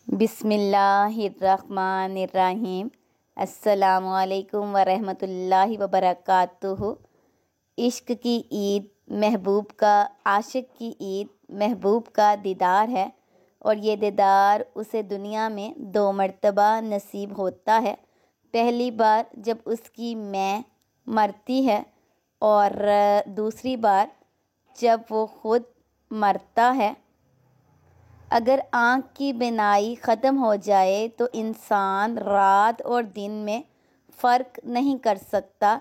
بسم اللہ الرحمن الرحیم۔ السلام علیکم ورحمۃ اللہ وبرکاتہ۔ عشق کی عید محبوب کا، عاشق کی عید محبوب کا دیدار ہے، اور یہ دیدار اسے دنیا میں 2 مرتبہ نصیب ہوتا ہے۔ پہلی بار جب اس کی ماں مرتی ہے، اور دوسری بار جب وہ خود مرتا ہے۔ اگر آنکھ کی بینائی ختم ہو جائے تو انسان رات اور دن میں فرق نہیں کر سکتا،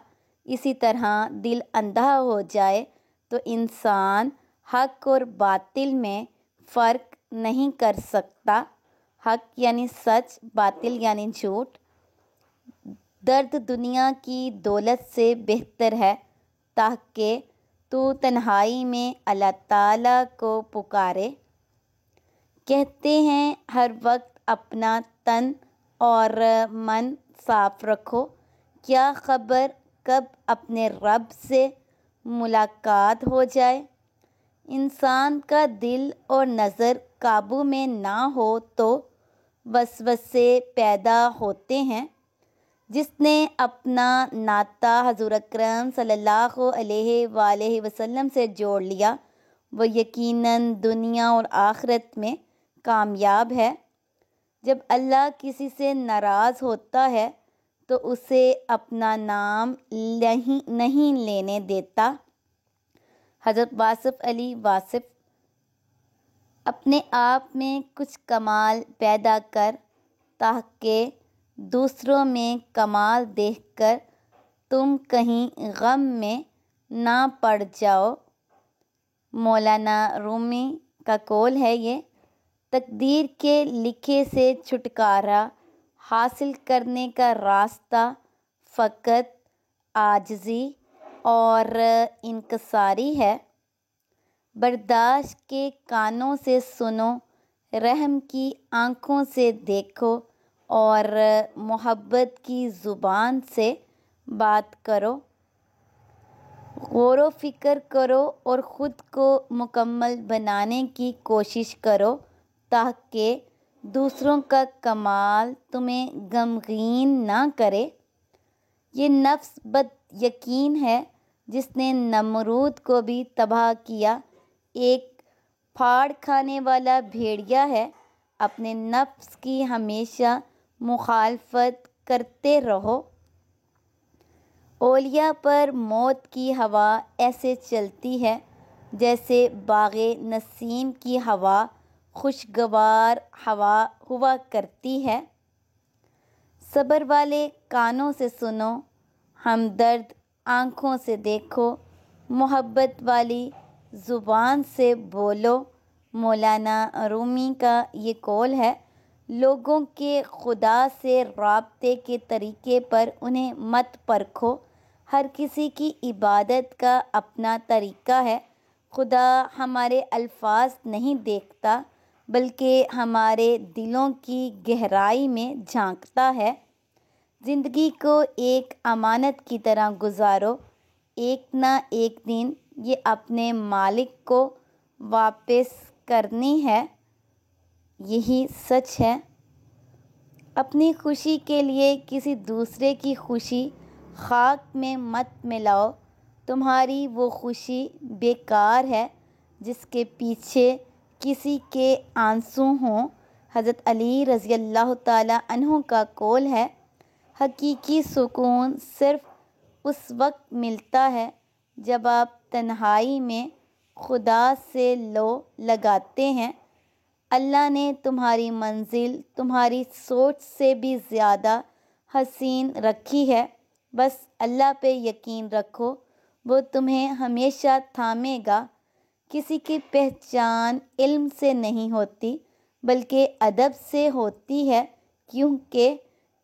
اسی طرح دل اندھا ہو جائے تو انسان حق اور باطل میں فرق نہیں کر سکتا۔ حق یعنی سچ، باطل یعنی جھوٹ۔ درد دنیا کی دولت سے بہتر ہے، تاکہ تو تنہائی میں اللہ تعالیٰ کو پکارے۔ کہتے ہیں ہر وقت اپنا تن اور من صاف رکھو، کیا خبر کب اپنے رب سے ملاقات ہو جائے۔ انسان کا دل اور نظر قابو میں نہ ہو تو وسوسے پیدا ہوتے ہیں۔ جس نے اپنا ناطہ حضور اکرم صلی اللہ علیہ وآلہ وسلم سے جوڑ لیا، وہ یقیناً دنیا اور آخرت میں کامیاب ہے۔ جب اللہ کسی سے ناراض ہوتا ہے تو اسے اپنا نام نہیں لینے دیتا۔ حضرت واصف علی واصف۔ اپنے آپ میں کچھ کمال پیدا کر، تاکہ دوسروں میں کمال دیکھ کر تم کہیں غم میں نہ پڑ جاؤ۔ مولانا رومی کا قول ہے یہ۔ تقدیر کے لکھے سے چھٹکارا حاصل کرنے کا راستہ فقط عاجزی اور انکساری ہے۔ برداشت کے کانوں سے سنو، رحم کی آنکھوں سے دیکھو، اور محبت کی زبان سے بات کرو۔ غور و فکر کرو اور خود کو مکمل بنانے کی کوشش کرو، تاکہ دوسروں کا کمال تمہیں غمگین نہ کرے۔ یہ نفس بد یقین ہے جس نے نمرود کو بھی تباہ کیا۔ ایک پھاڑ کھانے والا بھیڑیا ہے۔ اپنے نفس کی ہمیشہ مخالفت کرتے رہو۔ اولیاء پر موت کی ہوا ایسے چلتی ہے جیسے باغ نسیم کی ہوا خوشگوار ہوا ہوا کرتی ہے۔ صبر والے کانوں سے سنو، ہمدرد آنکھوں سے دیکھو، محبت والی زبان سے بولو۔ مولانا رومی کا یہ قول ہے۔ لوگوں کے خدا سے رابطے کے طریقے پر انہیں مت پرکھو۔ ہر کسی کی عبادت کا اپنا طریقہ ہے۔ خدا ہمارے الفاظ نہیں دیکھتا، بلکہ ہمارے دلوں کی گہرائی میں جھانکتا ہے۔ زندگی کو ایک امانت کی طرح گزارو، ایک نہ ایک دن یہ اپنے مالک کو واپس کرنی ہے۔ یہی سچ ہے۔ اپنی خوشی کے لیے کسی دوسرے کی خوشی خاک میں مت ملاؤ۔ تمہاری وہ خوشی بیکار ہے جس کے پیچھے کسی کے آنسو ہوں۔ حضرت علی رضی اللہ تعالیٰ عنہ کا قول ہے، حقیقی سکون صرف اس وقت ملتا ہے جب آپ تنہائی میں خدا سے لو لگاتے ہیں۔ اللہ نے تمہاری منزل تمہاری سوچ سے بھی زیادہ حسین رکھی ہے۔ بس اللہ پہ یقین رکھو، وہ تمہیں ہمیشہ تھامے گا۔ کسی کی پہچان علم سے نہیں ہوتی، بلکہ ادب سے ہوتی ہے، کیونکہ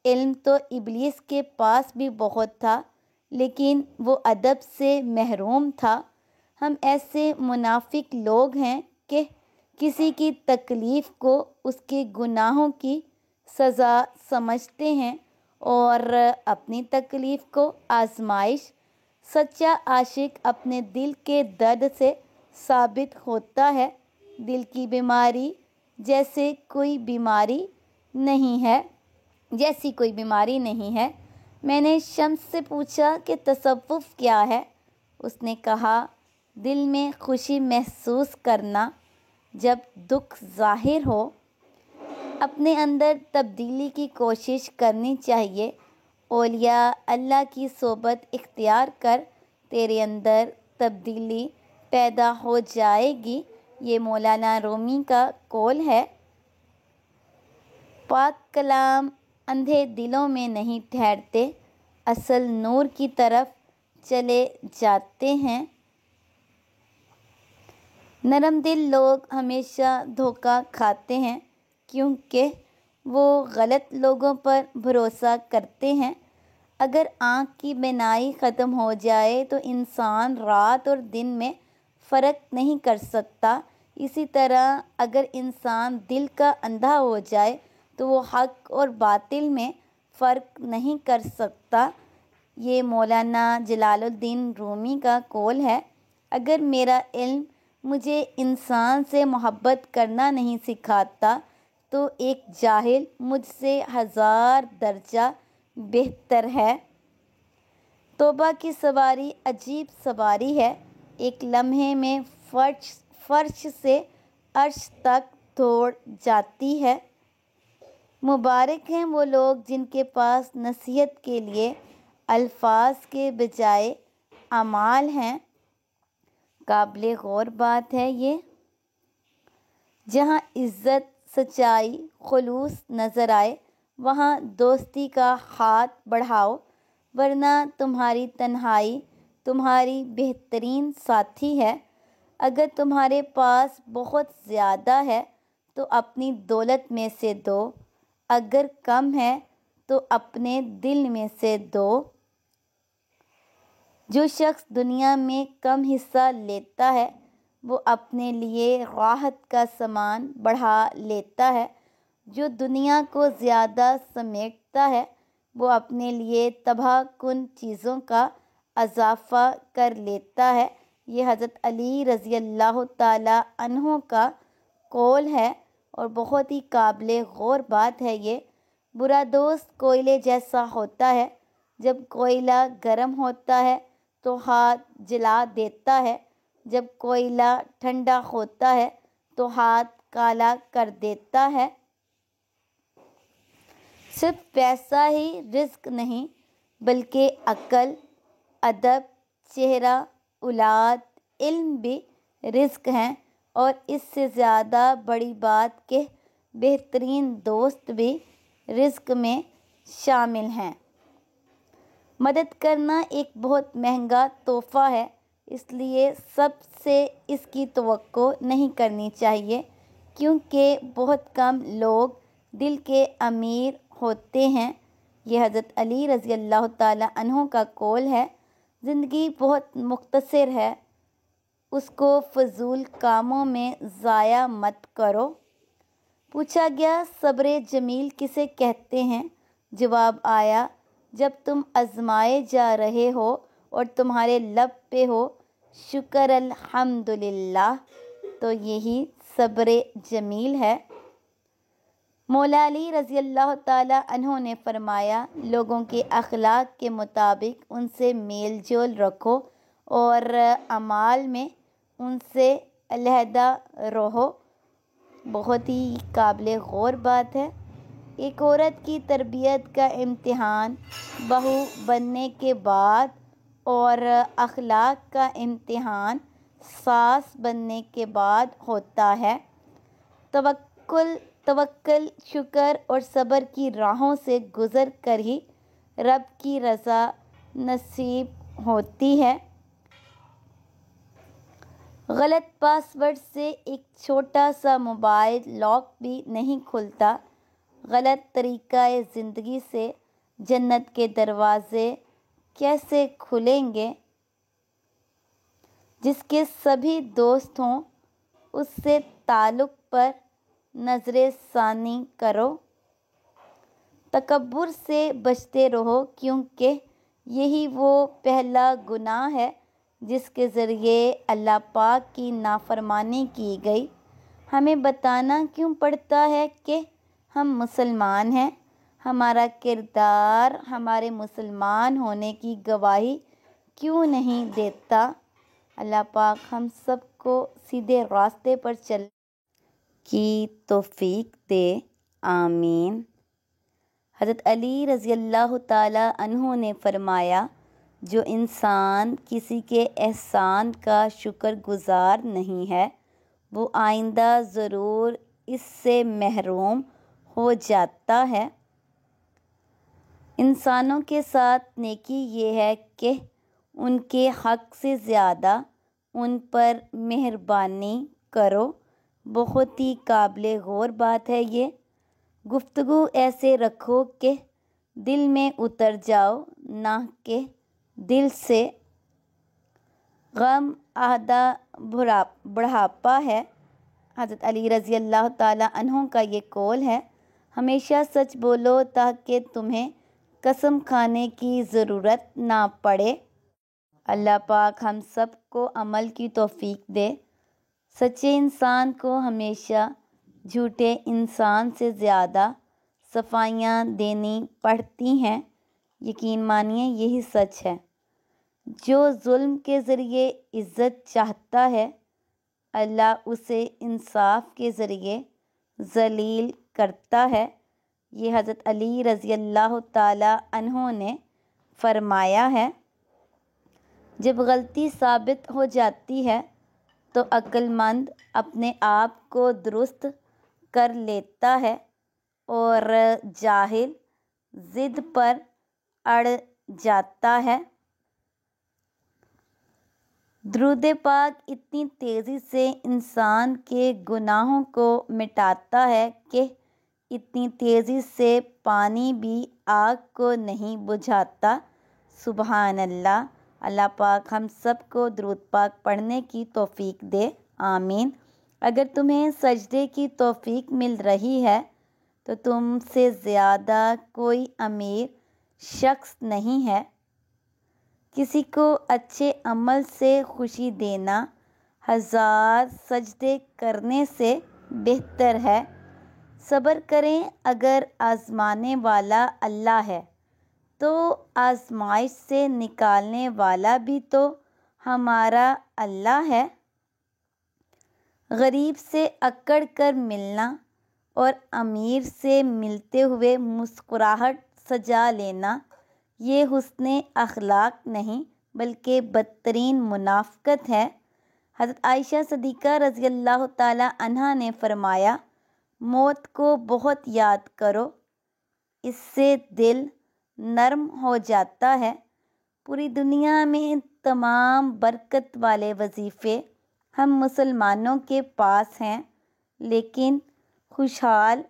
علم تو ابلیس کے پاس بھی بہت تھا، لیکن وہ ادب سے محروم تھا۔ ہم ایسے منافق لوگ ہیں کہ کسی کی تکلیف کو اس کے گناہوں کی سزا سمجھتے ہیں، اور اپنی تکلیف کو آزمائش۔ سچا عاشق اپنے دل کے درد سے ثابت ہوتا ہے۔ دل کی بیماری جیسی کوئی بیماری نہیں ہے۔ میں نے شمس سے پوچھا کہ تصوف کیا ہے؟ اس نے کہا، دل میں خوشی محسوس کرنا جب دکھ ظاہر ہو۔ اپنے اندر تبدیلی کی کوشش کرنی چاہیے۔ اولیاء اللہ کی صحبت اختیار کر، تیرے اندر تبدیلی پیدا ہو جائے گی۔ یہ مولانا رومی کا قول ہے۔ پاک کلام اندھے دلوں میں نہیں ٹھہرتے، اصل نور کی طرف چلے جاتے ہیں۔ نرم دل لوگ ہمیشہ دھوکہ کھاتے ہیں کیونکہ وہ غلط لوگوں پر بھروسہ کرتے ہیں۔ اگر آنکھ کی بینائی ختم ہو جائے تو انسان رات اور دن میں فرق نہیں کر سکتا۔ اسی طرح اگر انسان دل کا اندھا ہو جائے تو وہ حق اور باطل میں فرق نہیں کر سکتا۔ یہ مولانا جلال الدین رومی کا قول ہے۔ اگر میرا علم مجھے انسان سے محبت کرنا نہیں سکھاتا تو ایک جاہل مجھ سے 1000 درجہ بہتر ہے۔ توبہ کی سواری عجیب سواری ہے، ایک لمحے میں فرش سے عرش تک دوڑ جاتی ہے۔ مبارک ہیں وہ لوگ جن کے پاس نصیحت کے لیے الفاظ کے بجائے اعمال ہیں۔ قابل غور بات ہے یہ۔ جہاں عزت، سچائی، خلوص نظر آئے وہاں دوستی کا ہاتھ بڑھاؤ، ورنہ تمہاری تنہائی تمہاری بہترین ساتھی ہے۔ اگر تمہارے پاس بہت زیادہ ہے تو اپنی دولت میں سے دو، اگر کم ہے تو اپنے دل میں سے دو۔ جو شخص دنیا میں کم حصہ لیتا ہے وہ اپنے لیے راحت کا سامان بڑھا لیتا ہے۔ جو دنیا کو زیادہ سمیٹتا ہے وہ اپنے لیے تباہ کن چیزوں کا اضافہ کر لیتا ہے۔ یہ حضرت علی رضی اللہ تعالی عنہ کا قول ہے اور بہت ہی قابل غور بات ہے یہ۔ برا دوست کوئلے جیسا ہوتا ہے، جب کوئلہ گرم ہوتا ہے تو ہاتھ جلا دیتا ہے، جب کوئلہ ٹھنڈا ہوتا ہے تو ہاتھ کالا کر دیتا ہے۔ صرف پیسہ ہی رزق نہیں بلکہ عقل، ادب، چہرہ، اولاد، علم بھی رزق ہیں، اور اس سے زیادہ بڑی بات کہ بہترین دوست بھی رزق میں شامل ہیں۔ مدد کرنا ایک بہت مہنگا تحفہ ہے، اس لیے سب سے اس کی توقع نہیں کرنی چاہیے، کیونکہ بہت کم لوگ دل کے امیر ہوتے ہیں۔ یہ حضرت علی رضی اللہ تعالی عنہ کا قول ہے۔ زندگی بہت مختصر ہے، اس کو فضول کاموں میں ضائع مت کرو۔ پوچھا گیا، صبر جمیل کسے کہتے ہیں؟ جواب آیا، جب تم آزمائے جا رہے ہو اور تمہارے لب پہ ہو شکر الحمدللہ، تو یہی صبر جمیل ہے۔ مولا علی رضی اللہ تعالی عنہ نے فرمایا، لوگوں کے اخلاق کے مطابق ان سے میل جول رکھو اور اعمال میں ان سے علیحدہ رہو۔ بہت ہی قابل غور بات ہے۔ ایک عورت کی تربیت کا امتحان بہو بننے کے بعد اور اخلاق کا امتحان ساس بننے کے بعد ہوتا ہے۔ توکل، شکر اور صبر کی راہوں سے گزر کر ہی رب کی رضا نصیب ہوتی ہے۔ غلط پاس ورڈ سے ایک چھوٹا سا موبائل لاک بھی نہیں کھلتا۔ غلط طریقہ زندگی سے جنت کے دروازے کیسے کھلیں گے؟ جس کے سبھی دوست ہوں اس سے تعلق پر نظر ثانی کرو۔ تکبر سے بچتے رہو، کیونکہ یہی وہ پہلا گناہ ہے جس کے ذریعے اللہ پاک کی نافرمانی کی گئی۔ ہمیں بتانا کیوں پڑتا ہے کہ ہم مسلمان ہیں؟ ہمارا کردار ہمارے مسلمان ہونے کی گواہی کیوں نہیں دیتا؟ اللہ پاک ہم سب کو سیدھے راستے پر چلنے کی توفیق دے، آمین۔ حضرت علی رضی اللہ تعالیٰ عنہ نے فرمایا، جو انسان کسی کے احسان کا شکر گزار نہیں ہے، وہ آئندہ ضرور اس سے محروم ہو جاتا ہے۔ انسانوں کے ساتھ نیکی یہ ہے کہ ان کے حق سے زیادہ ان پر مہربانی کرو۔ بہت ہی قابل غور بات ہے یہ۔ گفتگو ایسے رکھو کہ دل میں اتر جاؤ، نہ کہ دل سے۔ غم آدھا بڑھاپا ہے۔ حضرت علی رضی اللہ تعالیٰ عنہ کا یہ قول ہے، ہمیشہ سچ بولو تاکہ تمہیں قسم کھانے کی ضرورت نہ پڑے۔ اللہ پاک ہم سب کو عمل کی توفیق دے۔ سچے انسان کو ہمیشہ جھوٹے انسان سے زیادہ صفائیاں دینی پڑتی ہیں۔ یقین مانیے یہی سچ ہے۔ جو ظلم کے ذریعے عزت چاہتا ہے، اللہ اسے انصاف کے ذریعے ذلیل کرتا ہے۔ یہ حضرت علی رضی اللہ تعالیٰ عنہ نے فرمایا ہے۔ جب غلطی ثابت ہو جاتی ہے تو عقل مند اپنے آپ کو درست کر لیتا ہے اور جاہل ضد پر اڑ جاتا ہے۔ درود پاک اتنی تیزی سے انسان کے گناہوں کو مٹاتا ہے کہ اتنی تیزی سے پانی بھی آگ کو نہیں بجھاتا۔ سبحان اللہ۔ اللہ پاک ہم سب کو درود پاک پڑھنے کی توفیق دے، آمین۔ اگر تمہیں سجدے کی توفیق مل رہی ہے تو تم سے زیادہ کوئی امیر شخص نہیں ہے۔ کسی کو اچھے عمل سے خوشی دینا 1000 سجدے کرنے سے بہتر ہے۔ صبر کریں، اگر آزمانے والا اللہ ہے تو آزمائش سے نکالنے والا بھی تو ہمارا اللہ ہے۔ غریب سے اکڑ کر ملنا اور امیر سے ملتے ہوئے مسکراہٹ سجا لینا، یہ حسن اخلاق نہیں بلکہ بدترین منافقت ہے۔ حضرت عائشہ صدیقہ رضی اللہ تعالیٰ عنہا نے فرمایا، موت کو بہت یاد کرو، اس سے دل نرم ہو جاتا ہے۔ پوری دنیا میں تمام برکت والے وظیفے ہم مسلمانوں کے پاس ہیں، لیکن خوشحال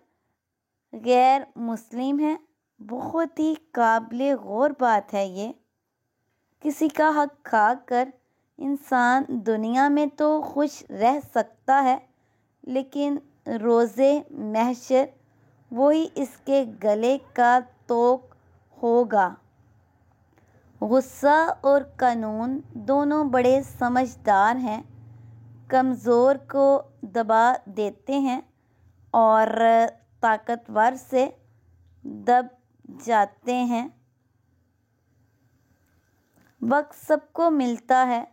غیر مسلم ہیں۔ بہت ہی قابل غور بات ہے یہ۔ کسی کا حق کھا کر انسان دنیا میں تو خوش رہ سکتا ہے، لیکن روز محشر وہی اس کے گلے کا توق ہوگا۔ غصہ اور قانون دونوں بڑے سمجھدار ہیں، کمزور کو دبا دیتے ہیں اور طاقتور سے دب جاتے ہیں۔ وقت سب کو ملتا ہے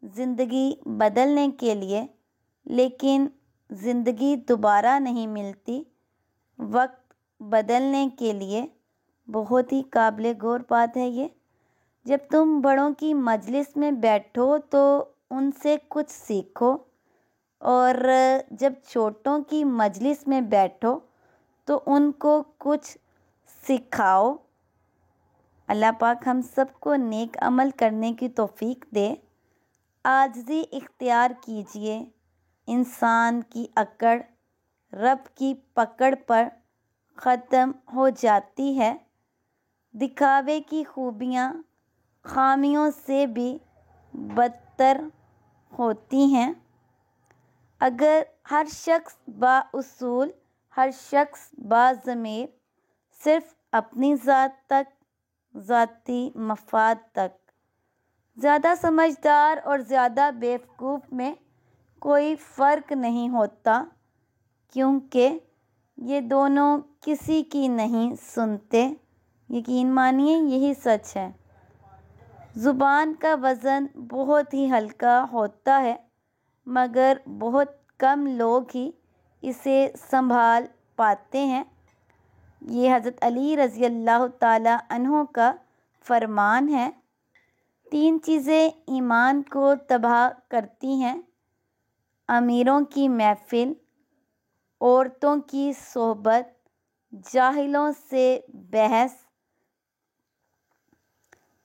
زندگی بدلنے کے لیے، لیکن زندگی دوبارہ نہیں ملتی وقت بدلنے کے لیے۔ بہت ہی قابل غور بات ہے یہ۔ جب تم بڑوں کی مجلس میں بیٹھو تو ان سے کچھ سیکھو، اور جب چھوٹوں کی مجلس میں بیٹھو تو ان کو کچھ سکھاؤ۔ اللہ پاک ہم سب کو نیک عمل کرنے کی توفیق دے۔ عاجزی اختیار کیجیے۔ انسان کی اکڑ رب کی پکڑ پر ختم ہو جاتی ہے۔ دکھاوے کی خوبیاں خامیوں سے بھی بدتر ہوتی ہیں۔ اگر ہر شخص بااصول، ہر شخص باضمیر صرف اپنی ذات تک، ذاتی مفاد تک، زیادہ سمجھدار اور زیادہ بیوقوف میں کوئی فرق نہیں ہوتا۔ کیونکہ یہ دونوں کسی کی نہیں سنتے۔ یقین مانیے یہی سچ ہے۔ زبان کا وزن بہت ہی ہلکا ہوتا ہے، مگر بہت کم لوگ ہی اسے سنبھال پاتے ہیں۔ یہ حضرت علی رضی اللہ تعالیٰ عنہ کا فرمان ہے۔ 3 چیزیں ایمان کو تباہ کرتی ہیں: امیروں کی محفل، عورتوں کی صحبت، جاہلوں سے بحث۔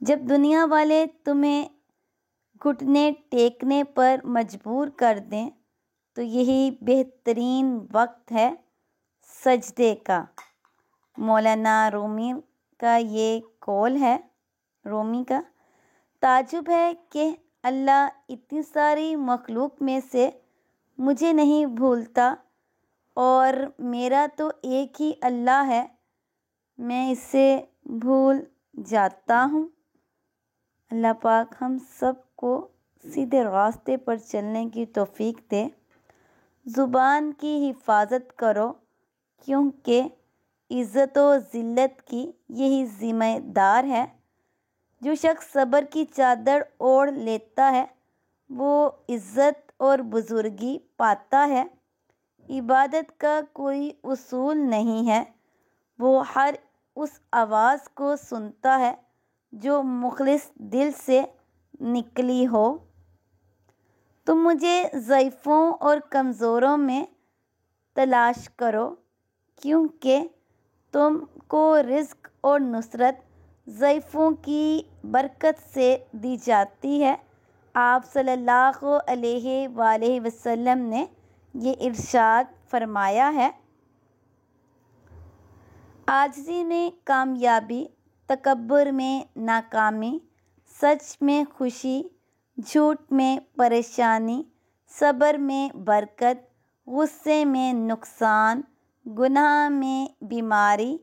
جب دنیا والے تمہیں گھٹنے ٹیکنے پر مجبور کر دیں تو یہی بہترین وقت ہے سجدے کا۔ مولانا رومی کا یہ قول ہے۔ رومی کا تعجب ہے کہ اللہ اتنی ساری مخلوق میں سے مجھے نہیں بھولتا، اور میرا تو ایک ہی اللہ ہے، میں اسے بھول جاتا ہوں۔ اللہ پاک ہم سب کو سیدھے راستے پر چلنے کی توفیق دے۔ زبان کی حفاظت کرو، کیونکہ عزت و ذلت کی یہی ذمہ دار ہے۔ جو شخص صبر کی چادر اوڑھ لیتا ہے وہ عزت اور بزرگی پاتا ہے۔ عبادت کا کوئی اصول نہیں ہے، وہ ہر اس آواز کو سنتا ہے جو مخلص دل سے نکلی ہو۔ تم مجھے ضعیفوں اور کمزوروں میں تلاش کرو، کیونکہ تم کو رزق اور نصرت ضعیفوں کی برکت سے دی جاتی ہے۔ آپ صلی اللہ علیہ وآلہ وسلم نے یہ ارشاد فرمایا ہے: عاجزی میں کامیابی، تکبر میں ناکامی، سچ میں خوشی، جھوٹ میں پریشانی، صبر میں برکت، غصے میں نقصان، گناہ میں بیماری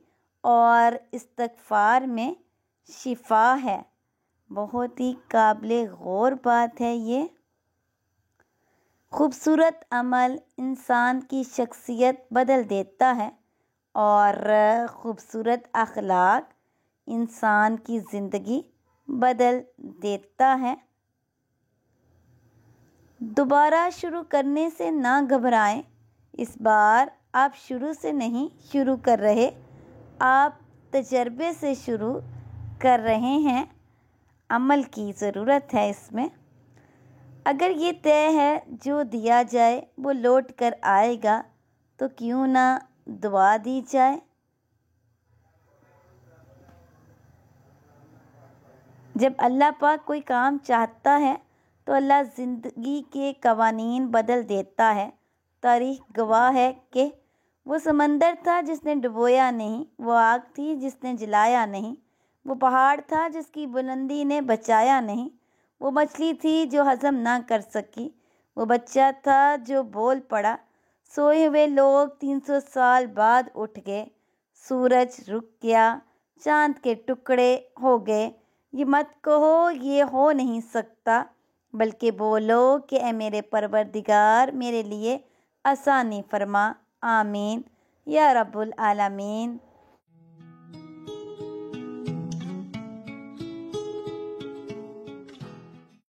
اور استغفار میں شفا ہے۔ بہت ہی قابل غور بات ہے یہ۔ خوبصورت عمل انسان کی شخصیت بدل دیتا ہے، اور خوبصورت اخلاق انسان کی زندگی بدل دیتا ہے۔ دوبارہ شروع کرنے سے نہ گھبرائیں۔ اس بار آپ شروع سے نہیں شروع کر رہے، آپ تجربے سے شروع کر رہے ہیں۔ عمل کی ضرورت ہے اس میں۔ اگر یہ طے ہے جو دیا جائے وہ لوٹ کر آئے گا، تو کیوں نہ دعا دی جائے۔ جب اللہ پاک کوئی کام چاہتا ہے تو اللہ زندگی کے قوانین بدل دیتا ہے۔ تاریخ گواہ ہے کہ وہ سمندر تھا جس نے ڈبویا نہیں، وہ آگ تھی جس نے جلایا نہیں، وہ پہاڑ تھا جس کی بلندی نے بچایا نہیں، وہ مچھلی تھی جو ہضم نہ کر سکی، وہ بچہ تھا جو بول پڑا۔ سوئے ہوئے لوگ 300 سال بعد اٹھ گئے، سورج رک گیا، چاند کے ٹکڑے ہو گئے۔ یہ مت کہو یہ ہو نہیں سکتا، بلکہ بولو کہ اے میرے پروردگار میرے لیے آسانی فرما۔ آمین یا رب العالمین۔